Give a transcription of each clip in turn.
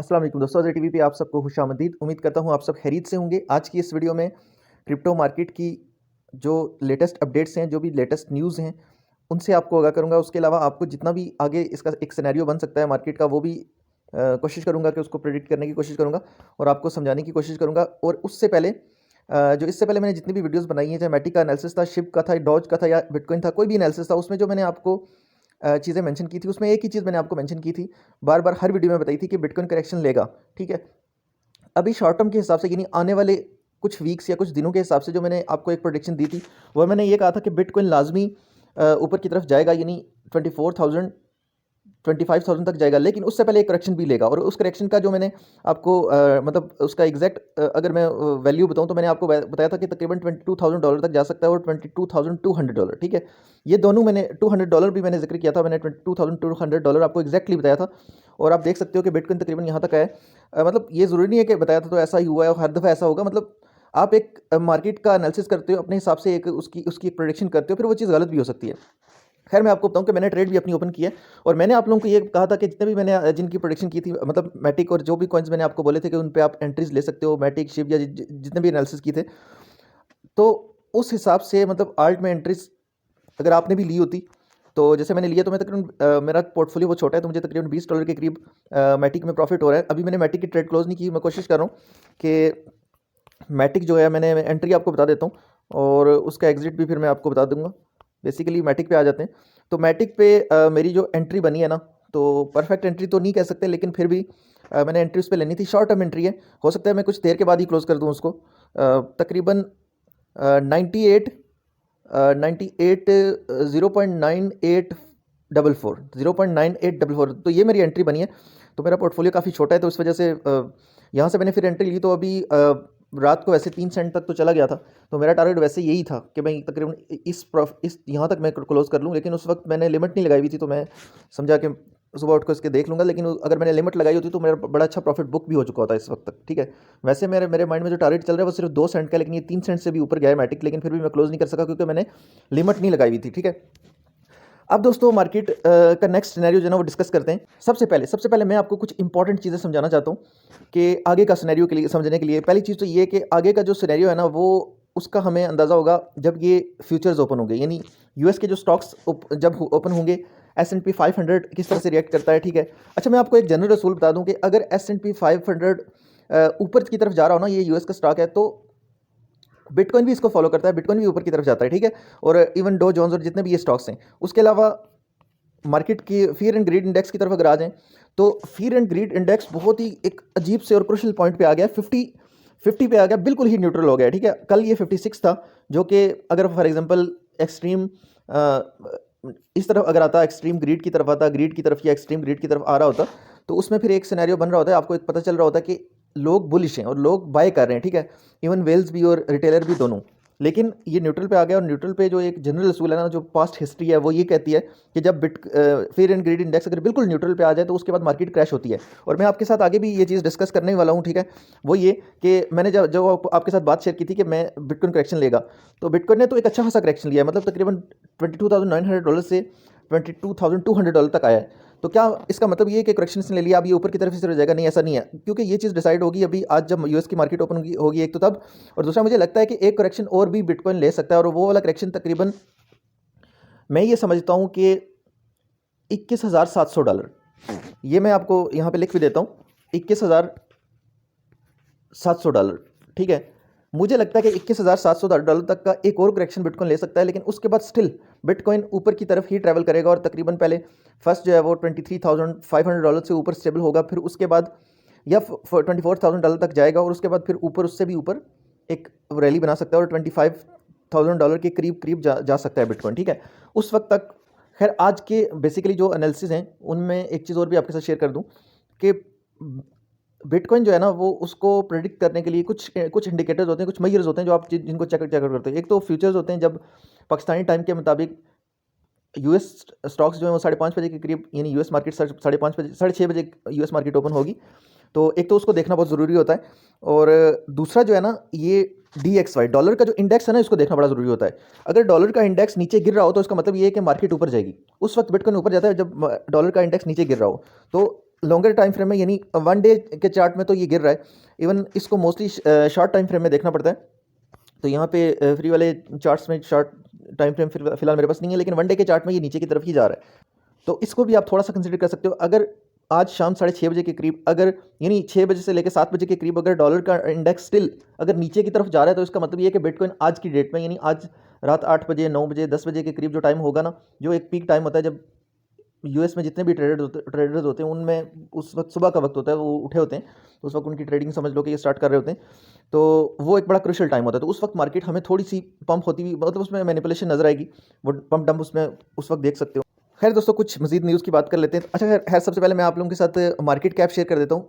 अस्सलाम वालेकुम दोस्तों, अज़र टीवी पे आप सबको खुशामदीद। उम्मीद करता हूँ आप सब खैरियत से होंगे। आज की इस वीडियो में क्रिप्टो मार्केट की जो लेटेस्ट अपडेट्स हैं, जो भी लेटेस्ट न्यूज़ हैं, उनसे आपको आगाह करूँगा। उसके अलावा आपको जितना भी आगे इसका एक सिनेरियो बन सकता है मार्केट का, वो भी कोशिश करूँगा कि उसको प्रेडिक्ट करने की कोशिश करूँगा और आपको समझाने की कोशिश करूँगा। और उससे पहले जो इससे पहले मैंने जितनी भी वीडियोज़ बनाई हैं, चाहे मैटिक का एनालिसिस था, शिप का था, डॉज का था या बिटकॉइन था, कोई भी एनालिसिस था, उसमें जो मैंने आपको चीज़ें मेंशन की थी, उसमें एक ही चीज़ मैंने आपको मेंशन की थी, बार-बार हर वीडियो में बताई थी कि बिटकॉइन करेक्शन लेगा, ठीक है? अभी शॉर्ट टर्म के हिसाब से यानी आने वाले कुछ वीक्स या कुछ दिनों के हिसाब से जो मैंने आपको एक प्रेडिक्शन दी थी, वो मैंने ये कहा था कि बिटकॉइन लाज़मी ऊपर की तरफ जाएगा, यानी 24,000 25,000 तक जाएगा, लेकिन उससे पहले एक करेक्शन भी लेगा। और उस करेक्शन का जो मैंने आपको मतलब उसका एग्जैक्ट अगर मैं वैल्यू बताऊं, तो मैंने आपको बताया था कि तकरीबन $22,000 तक जा सकता है और $22,200, ठीक है। ये दोनों मैंने $200 भी मैंने जिक्र किया था, मैंने $22,200 आपको एग्जैक्टली बताया था। और आप देख सकते हो कि बिटकॉइन तकरीबन यहाँ तक आया है। मतलब ये ज़रूरी नहीं है कि बताया था तो ऐसा ही हुआ है और हर दफ़ा ऐसा होगा। मतलब आप एक मार्केट का एनालिसिस करते हो अपने हिसाब से, एक उसकी उसकी एक प्रेडिक्शन करते हो, फिर वो चीज़ गलत भी हो सकती है। खैर, मैं आपको बताऊं कि मैंने ट्रेड भी अपनी ओपन की है और मैंने आप लोगों को ये कहा था कि जितने भी मैंने जिनकी प्रोडिक्शन की थी, मतलब मैटिक और जो भी कॉइन्स मैंने आपको बोले थे कि उन पे आप एंट्रीज ले सकते हो, मैटिक, शिप या जितने भी एनालिसिस की थे, तो उस हिसाब से मतलब आल्ट में एंट्रीज अगर आपने भी ली होती, तो जैसे मैंने लिया, तो मैं तकरीबन मेरा पोर्टफोलियो बहुत छोटा है, तो मुझे तकरीबन $20 के करीब मैटिक में प्रॉफिट हो रहा है। अभी मैंने मैटिक की ट्रेड क्लोज नहीं की, मैं कोशिश कर रहा हूँ कि मैटिक जो है, मैंने एंट्री आपको बता देता हूँ और उसका एग्जिट भी फिर मैं आपको बता दूंगा। बेसिकली मैटिक पे आ जाते हैं। तो मैटिक पे मेरी जो एंट्री बनी है ना, तो परफेक्ट एंट्री तो नहीं कह सकते, लेकिन फिर भी मैंने एंट्री उस पर लेनी थी। शॉर्ट टर्म एंट्री है, हो सकता है मैं कुछ देर के बाद ही क्लोज कर दूँ उसको। तकरीबन 98 98 0.9844 तो ये मेरी एंट्री बनी है। तो मेरा पोर्टफोलियो काफ़ी छोटा है, तो इस वजह से यहाँ से मैंने फिर एंट्री ली। तो अभी रात को वैसे 3 सेंट तक तो चला गया था, तो मेरा टारगेट वैसे यही था कि मैं तकरीबन इस यहाँ तक मैं क्लोज कर लूँ। लेकिन उस वक्त मैंने लिमिट नहीं लगाई हुई थी, तो मैं समझा कि सुबह उठ कर इसके देख लूँगा। लेकिन अगर मैंने लिमिट लगाई होती तो मेरा बड़ा अच्छा प्रॉफिट बुक भी हो चुका होता इस वक्त तक, ठीक है। वैसे मेरे मेरे माइंड में जो टारगेट चल रहा है वो सिर्फ 2 सेंट का, लेकिन ये 3 सेंट से भी ऊपर गया है मैटिक, लेकिन फिर भी मैं क्लोज नहीं कर सका क्योंकि मैंने लिमिट नहीं लगाई हुई थी, ठीक है। अब दोस्तों मार्केट का नेक्स्ट सिनेरियो जो है ना वो डिस्कस करते हैं। सबसे पहले मैं आपको कुछ इंपॉर्टेंट चीज़ें समझाना चाहता हूँ कि आगे का सिनेरियो के लिए समझने के लिए पहली चीज़ तो ये कि आगे का जो सिनेरियो है ना, वो उसका हमें अंदाज़ा होगा जब ये फ्यूचर्स ओपन होंगे, यानी यूएस के जो स्टॉक्स जब ओपन होंगे, S&P 500 किस तरह से रिएक्ट करता है, ठीक है। अच्छा, मैं आपको एक जनरल रसूल बता दूं कि अगर S&P 500 ऊपर की तरफ जा रहा हो ना, ये यूएस का स्टॉक है, तो बिटकॉइन भी इसको फॉलो करता है, बिटकॉइन भी ऊपर की तरफ जाता है, ठीक है। और इवन डो जोन्स और जितने भी ये स्टॉक्स हैं, उसके अलावा मार्केट की फियर एंड ग्रीड इंडेक्स की तरफ अगर आ जाएं, तो फियर एंड ग्रीड इंडेक्स बहुत ही एक अजीब से और क्रुशियल पॉइंट पे आ गया, 50 पे आ गया, बिल्कुल ही न्यूट्रल हो गया, ठीक है। कल ये 56 था, जो कि अगर फॉर एग्जांपल एक्सट्रीम इस तरफ अगर आता, एक्सट्रीम ग्रीड की तरफ आता, ग्रीड की तरफ या एक्सट्रीम ग्रीड की तरफ आ रहा होता, तो उसमें फिर एक सिनेरियो बन रहा होता है, आपको एक पता चल रहा होता है कि लोग बुलिश हैं और लोग बाय कर रहे हैं, ठीक है। इवन वेल्स भी और रिटेलर भी दोनों। लेकिन ये न्यूट्रल पे आ गया, और न्यूट्रल पे जो एक जनरल असूल है ना, जो पास्ट हिस्ट्री है, वो ये कहती है कि जब फियर एंड ग्रीड इंडेक्स अगर बिल्कुल न्यूट्रल पे आ जाए, तो उसके बाद मार्केट क्रैश होती है। और मैं आपके साथ आगे भी ये चीज़ डिस्कस करने वाला हूँ, ठीक है। वो ये कि मैंने जब जब आपके साथ बात शेयर की थी कि मैं बिटकॉइन करेक्शन लेगा, तो बिटकॉइन ने तो एक अच्छा खासा करेक्शन लिया है, मतलब तकरीबन $22,900 से $22,200 तक आया है। तो क्या इसका मतलब ये है कि करेक्शन इसने ले लिया, अब ये ऊपर की तरफ से जाएगा? नहीं, ऐसा नहीं है, क्योंकि ये चीज़ डिसाइड होगी अभी आज जब यूएस की मार्केट ओपन होगी, एक तो तब, और दूसरा मुझे लगता है कि एक करेक्शन और भी बिटकॉइन ले सकता है, और वो वाला करेक्शन तकरीबन मैं ये समझता हूँ कि $21,700। ये मैं आपको यहाँ पे लिख भी देता हूँ, $21,700, ठीक है। मुझे लगता है कि $21,700 तक का एक और करेक्शन बिटकॉइन ले सकता है, लेकिन उसके बाद स्टिल बिटकॉइन ऊपर की तरफ ही ट्रैवल करेगा, और तकरीबन पहले फर्स्ट जो है वो $23,500 से ऊपर स्टेबल होगा, फिर उसके बाद या $24,000 तक जाएगा, और उसके बाद फिर ऊपर, उससे भी ऊपर एक रैली बना सकता है, और $25,000 के करीब करीब जा सकता है बिटकॉइन, ठीक है, उस वक्त तक। खैर, आज के बेसिकली जो एनालिसिस हैं, उनमें एक चीज़ और भी आपके साथ शेयर कर दूं कि बिटकॉइन जो है ना, वो उसको प्रेडिक्ट करने के लिए कुछ इंडिकेटर्स होते हैं, कुछ मेजर्स होते हैं, जो आप जिनको चेक करते हैं। एक तो फ्यूचर्स होते हैं, जब पाकिस्तानी टाइम के मुताबिक यूएस स्टॉक्स जो है वो 5:30 बजे के करीब, यानी यूएस मार्केट 5:30 बजे, 6:30 बजे यूएस मार्केट ओपन होगी, तो एक तो उसको देखना बहुत ज़रूरी होता है। और दूसरा जो है ना, ये DXY डॉलर का जो इंडेक्स है ना, इसको देखना बड़ा ज़रूरी होता है। अगर डॉलर का इंडेक्स नीचे गिर रहा हो, तो इसका मतलब ये है कि मार्केट ऊपर जाएगी। उस वक्त बिटकॉइन ऊपर जाता है जब डॉलर का इंडेक्स नीचे गिर रहा हो। तो लॉन्गर टाइम फ्रेम में, यानी 1 डे के चार्ट में तो ये गिर रहा है। इवन इसको मोस्टली शॉर्ट टाइम फ्रेम में देखना पड़ता है। तो यहाँ पे फ्री वाले चार्ट्स में शॉर्ट टाइम फ्रेम फिलहाल मेरे पास नहीं है, लेकिन 1 डे के चार्ट में ये नीचे की तरफ ही जा रहा है। तो इसको भी आप थोड़ा सा कंसिडर कर सकते हो। अगर आज शाम 6:30 बजे के करीब, अगर यानी 6 बजे से लेकर 7 बजे के करीब अगर डॉलर का इंडेक्स स्टिल अगर नीचे की तरफ जा रहा है, तो इसका मतलब ये है कि बिटकॉइन आज की डेट में, यानी आज रात 8 बजे, 9 बजे, 10 बजे के करीब जो टाइम होगा ना, जो एक पीक टाइम होता है जब यूएस में जितने भी ट्रेडर्स होते हैं उनमें उस वक्त सुबह का वक्त होता है, वो उठे होते हैं, तो उस वक्त उनकी ट्रेडिंग समझ लो कि ये स्टार्ट कर रहे होते हैं। तो वो एक बड़ा क्रुशियल टाइम होता है। तो उस वक्त मार्केट हमें थोड़ी सी पंप होती हुई, मतलब उसमें मैनिपुलेशन नजर आएगी, वो पंप डंप उसमें उस वक्त देख सकते हो। खैर दोस्तों, कुछ मजीद न्यूज़ की बात कर लेते हैं। अच्छा खैर, सबसे पहले मैं आप लोगों के साथ मार्केट कैप शेयर कर देता हूँ।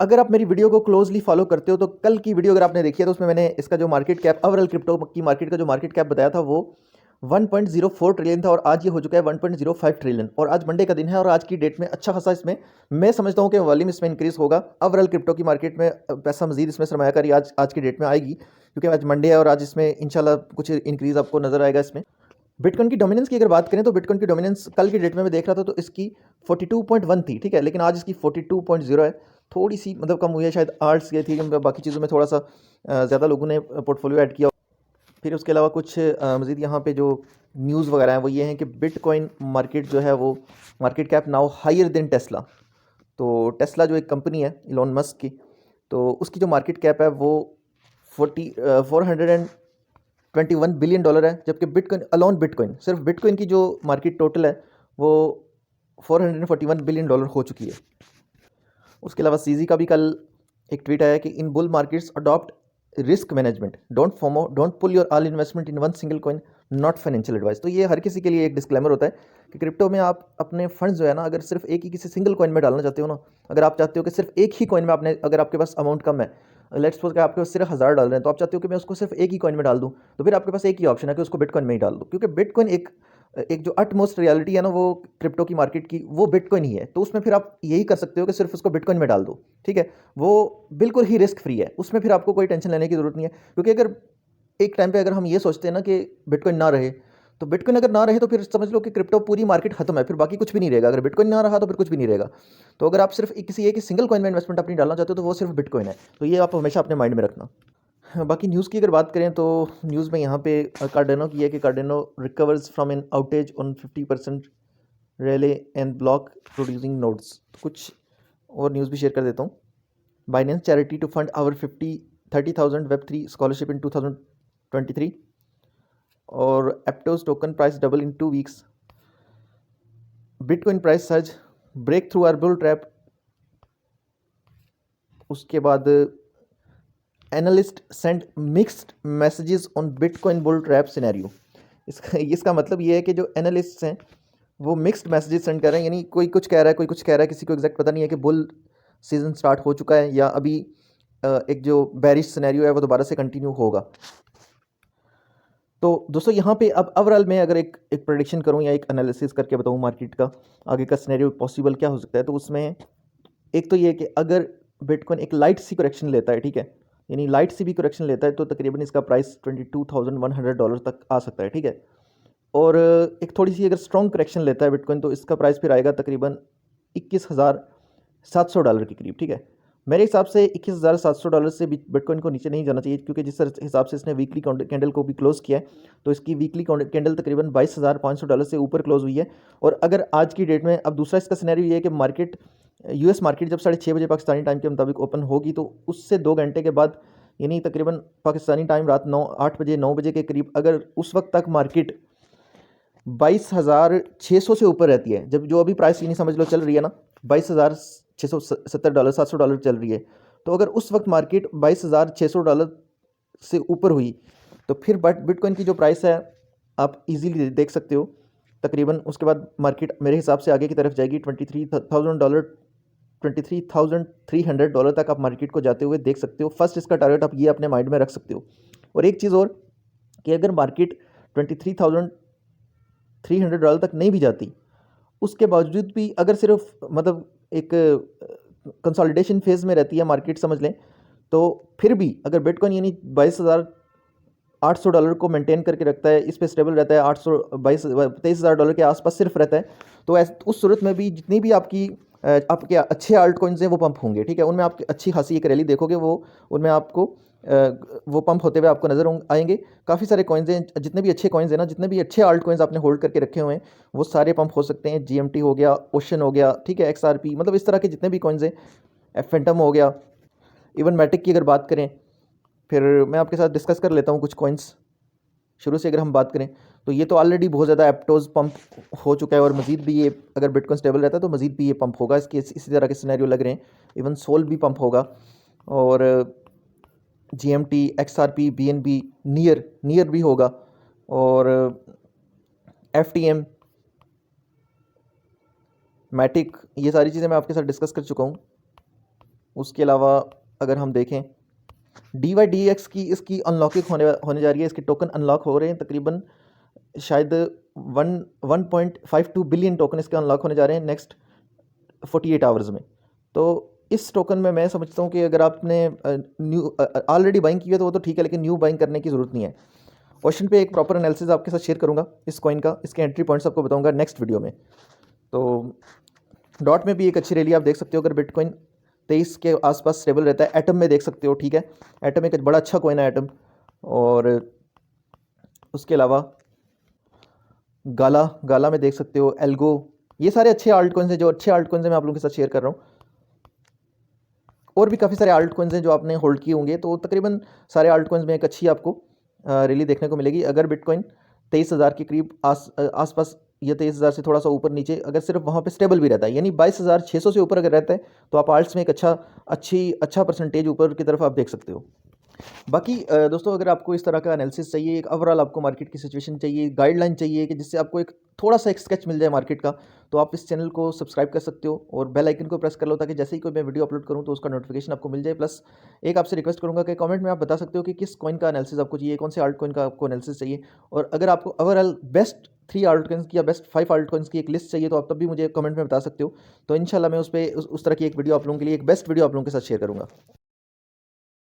अगर आप मेरी वीडियो को क्लोजली फॉलो करते हो तो कल की वीडियो अगर आपने देखी है तो उसमें मैंने इसका जो मार्केट कैप, ओवरऑल क्रिप्टो की मार्केट का जो मार्केट कैप बताया था वो 1.04 ट्रिलियन था, और आज ये हो चुका है 1.05 ट्रिलियन। और आज मंडे का दिन है, और आज की डेट में अच्छा खासा इसमें मैं समझता हूँ कि वॉल्यूम इसमें इंक्रीज होगा। ओवरऑल क्रिप्टो की मार्केट में पैसा मजीद इसमें सरमायाकारी आज की डेट में आएगी, क्योंकि आज मंडे है और आज इसमें इंशाल्लाह कुछ इंक्रीज आपको नजर आएगा इसमें। बिटकॉइन की डोमिनेंस की अगर बात करें तो बिटकॉइन की डोमिनेंस कल की डेट में मैं देख रहा था तो इसकी 42.1 थी, ठीक है, लेकिन आज इसकी 42.0 है। थोड़ी सी मतलब कम हुई है, शायद आर्ट्स ये थी कि बाकी चीज़ों में थोड़ा सा ज़्यादा लोगों ने पोर्टफोलियो ऐड किया। फिर उसके अलावा कुछ मज़ीद यहाँ पे जो न्यूज़ वगैरह हैं वो ये हैं कि बिटकॉइन मार्केट जो है वो market cap now higher than Tesla. तो टेस्ला जो एक कंपनी है इलॉन मस्क की, तो उसकी जो मार्केट कैप है वो 421 बिलियन डॉलर है, जबकि बिटकॉइन अलोन बिटकॉइन सिर्फ बिटकॉइन की जो मार्केट टोटल है वो 441 बिलियन डॉलर हो चुकी है। उसके अलावा सीजी का भी कल एक ट्वीट आया कि in bull markets adopt risk management, don't FOMO, don't pull your all investment in one single coin, not financial advice. तो ये हर किसी के लिए एक डिस्क्लेमर होता है कि क्रिप्टो में आप अपने फंड्स जो है ना, अगर सिर्फ एक ही किसी सिंगल कॉइन में डालना चाहते हो ना, अगर आप चाहते हो कि सिर्फ एक ही कॉइन में आपने, अगर आपके पास अमाउंट कम है, लेट्स सपोज कि आपके पास सिर्फ $1000 हैं, तो आप चाहते हो कि मैं उसको सिर्फ एक ही कॉइन में डाल दूं, तो फिर आपके पास एक ही ऑप्शन है कि उसको बिटकॉइन में ही डाल दो, क्योंकि बिटकॉइन एक एक जो अटमोस्ट रियलिटी है ना वो क्रिप्टो की मार्केट की, वो बिटकॉइन ही है। तो उसमें फिर आप यही कर सकते हो कि सिर्फ उसको बिटकॉइन में डाल दो, ठीक है, वो बिल्कुल ही रिस्क फ्री है, उसमें फिर आपको कोई टेंशन लेने की जरूरत नहीं है। क्योंकि अगर एक टाइम पे अगर हम ये सोचते हैं ना कि बिटकॉइन ना रहे, तो बिटकॉइन अगर ना रहे तो फिर समझ लो कि क्रिप्टो पूरी मार्केट खत्म है, फिर बाकी कुछ भी नहीं रहेगा। अगर बिटकॉइन ना रहा तो फिर कुछ भी नहीं रहेगा। तो अगर आप सिर्फ किसी एक ही सिंगल कॉइन में इन्वेस्टमेंट अपनी डालना चाहते हो तो वो सिर्फ बिटकॉइन है। तो ये आप हमेशा अपने माइंड में रखना। हाँ, बाकी न्यूज़ की अगर बात करें तो न्यूज़ में यहाँ पे कार्डेनो की है कि Cardano recovers from an outage on 50% relay and block producing nodes. तो कुछ और न्यूज़ भी शेयर कर देता हूँ। Binance charity to fund our 30,000 वेब3 स्कॉलरशिप इन 2023, और Aptos token price double in 2 weeks, Bitcoin price surge, break through or bull trap. उसके बाद analyst send mixed messages on Bitcoin bull trap scenario. इसका मतलब ये है कि जो एनालिस्ट हैं वो मिक्स्ड मैसेजेस सेंड कर रहे हैं, यानी कोई कुछ कह रहा है, कोई कुछ कह रहा है, किसी को एग्जैक्ट पता नहीं है कि बुल सीजन स्टार्ट हो चुका है या अभी एक जो बैरिश सिनेरियो है वो दोबारा से कंटिन्यू होगा। तो दोस्तों यहाँ पे अब ओवरऑल मैं अगर एक प्रेडिक्शन करूँ या एक एनालिसिस करके बताऊँ मार्केट का आगे का सिनेरियो पॉसिबल क्या हो सकता है, तो उसमें एक तो ये कि अगर बिटकॉइन एक लाइट सी करेक्शन लेता है, ठीक है, यानी लाइट सी भी करेक्शन लेता है, तो तकरीबन इसका प्राइस $22,100 तक आ सकता है, ठीक है। और एक थोड़ी सी अगर स्ट्रॉन्ग करेक्शन लेता है बिटकॉइन तो इसका प्राइस फिर आएगा तकरीबन $21,700 के करीब, ठीक है। मेरे हिसाब से $21,700 से बिटकॉइन को नीचे नहीं जाना चाहिए, क्योंकि जिस हिसाब से इसने वीकली कैंडल को भी क्लोज किया है तो इसकी वीकली कैंडल तकरीबन $22,500 से ऊपर क्लोज हुई है। और अगर आज की डेट में, अब दूसरा इसका सिनेरियो ये है कि मार्केट, यूएस मार्केट जब 6:30 बजे पाकिस्तानी टाइम के मुताबिक ओपन होगी तो उससे 2 घंटे के बाद, यानी तकरीबन पाकिस्तानी टाइम रात 9 बजे के करीब, अगर उस वक्त तक मार्केट 22,600 से ऊपर रहती है, जब जो अभी प्राइस यानी समझ लो चल रही है ना $22,670 $700 चल रही है, तो अगर उस वक्त मार्केट $22,600 से ऊपर हुई तो फिर बिटकॉइन की जो प्राइस है आप इजीली देख सकते हो तकरीबन उसके बाद मार्केट मेरे हिसाब से आगे की तरफ जाएगी $23,300 तक आप मार्केट को जाते हुए देख सकते हो। फर्स्ट इसका टारगेट आप ये अपने माइंड में रख सकते हो। और एक चीज़ और कि अगर मार्केट $23,300 तक नहीं भी जाती, उसके बावजूद भी अगर सिर्फ मतलब एक कंसोलिडेशन फेज़ में रहती है मार्केट समझ लें, तो फिर भी अगर बिटकॉइन यानी $800 को मेंटेन करके रखता है, इस पे स्टेबल रहता है, 23,000 के आसपास सिर्फ रहता है। तो उस सूरत में भी जितनी भी आपके अच्छे आल्ट कॉइन्स हैं वो पंप होंगे, ठीक है। उनमें आप अच्छी खासी एक रैली देखोगे, वो उनमें आपको वो पंप होते हुए आपको नज़र आएंगे। काफ़ी सारे कॉइन्स हैं, जितने भी अच्छे कॉइन्स हैं ना, जितने भी अच्छे आल्ट कॉइन्स आपने होल्ड करके रखे हुए हैं वो सारे पंप हो सकते हैं। GMT हो गया, ओशन हो गया, ठीक है, XRP, मतलब इस तरह के जितने भी कॉइन्स हैं, फैंटम हो गया, इवन मैटिक की अगर बात करें, फिर मैं आपके साथ डिस्कस कर लेता हूँ कुछ कॉइन्स। शुरू से अगर हम बात करें तो ये तो ऑलरेडी बहुत ज़्यादा एप्टोज पंप हो चुका है, और मज़ीद भी ये अगर बिटकॉइन स्टेबल रहता है तो मज़ीद भी ये पंप होगा। इसके इसी तरह के सिनेरियो लग रहे हैं। इवन सोल भी पंप होगा, और GMT, XRP, BNB, नियर भी होगा, और FTM, मैटिक, ये सारी चीज़ें मैं आपके साथ डिस्कस कर चुका हूँ। उसके अलावा अगर हम देखें DYDX की, इसकी अनलॉकिंग होने जा रही है, इसके टोकन अनलॉक हो रहे हैं। तकरीबन शायद 1.52 बिलियन टोकन इसके अनलॉक होने जा रहे हैं नेक्स्ट 48 आवर्स में। तो इस टोकन में मैं समझता हूँ कि अगर आपने न्यू ऑलरेडी बाइंग की है तो वो तो ठीक है, लेकिन न्यू बाइंग करने की ज़रूरत नहीं है। क्वेश्चन पे एक प्रॉपर एनालिसिस आपके साथ शेयर करूँगा इस कॉइन का, इसके एंट्री पॉइंट्स आपको बताऊँगा नेक्स्ट वीडियो में। तो डॉट में भी एक अच्छी रैली आप देख सकते हो अगर बिटकॉइन 23 के आसपास स्टेबल रहता है। एटम में देख सकते हो, ठीक है, एटम एक बड़ा अच्छा कॉइन है एटम। और उसके अलावा गाला में देख सकते हो, एल्गो, ये सारे अच्छे आल्ट कॉइन्स हैं, जो अच्छे आल्ट कॉइन्स हैं मैं आप लोगों के साथ शेयर कर रहा हूँ। और भी काफ़ी सारे आल्ट कॉइन्स हैं जो आपने होल्ड किए होंगे, तो तकरीबन सारे आल्ट कॉइन्स में एक अच्छी आपको रैली देखने को मिलेगी। अगर बिटकॉइन 23,000 के करीब आसपास या 23,000 से थोड़ा सा ऊपर नीचे अगर सिर्फ वहाँ पे स्टेबल भी रहता है, यानी 22,600 से ऊपर अगर रहता है, तो आप आल्ट्स में एक अच्छा परसेंटेज ऊपर की तरफ आप देख सकते हो। बाकी दोस्तों, अगर आपको इस तरह का एनालिसिस चाहिए, एक ओवरऑल आपको मार्केट की सिचुएशन चाहिए, गाइडलाइन चाहिए कि जिससे आपको एक थोड़ा सा एक स्केच मिल जाए मार्केट का, तो आप इस चैनल को सब्सक्राइब कर सकते हो और बेल आइकन को प्रेस कर लो, ताकि जैसे ही कोई मैं वीडियो अपलोड करूँ तो उसका नोटिफिकेशन आपको मिल जाए। प्लस एक आपसे रिक्वेस्ट करूँगा कि कमेंट में आप बता सकते हो कि किस कॉइन का एनालिसिस आपको चाहिए, कौन से आल्ट कॉइन का आपको एनालिसिस चाहिए, और अगर आपको ओवरऑल बेस्ट 3 आल्ट कॉइन्स की या बेस्ट 5 आल्ट कॉइन्स की एक लिस्ट चाहिए, तो आप तब भी मुझे कमेंट में बता सकते हो। तो इंशाल्लाह मैं उस तरह की एक वीडियो आप लोगों के लिए, एक बेस्ट वीडियो आप लोगों के साथ शेयर करूँगा।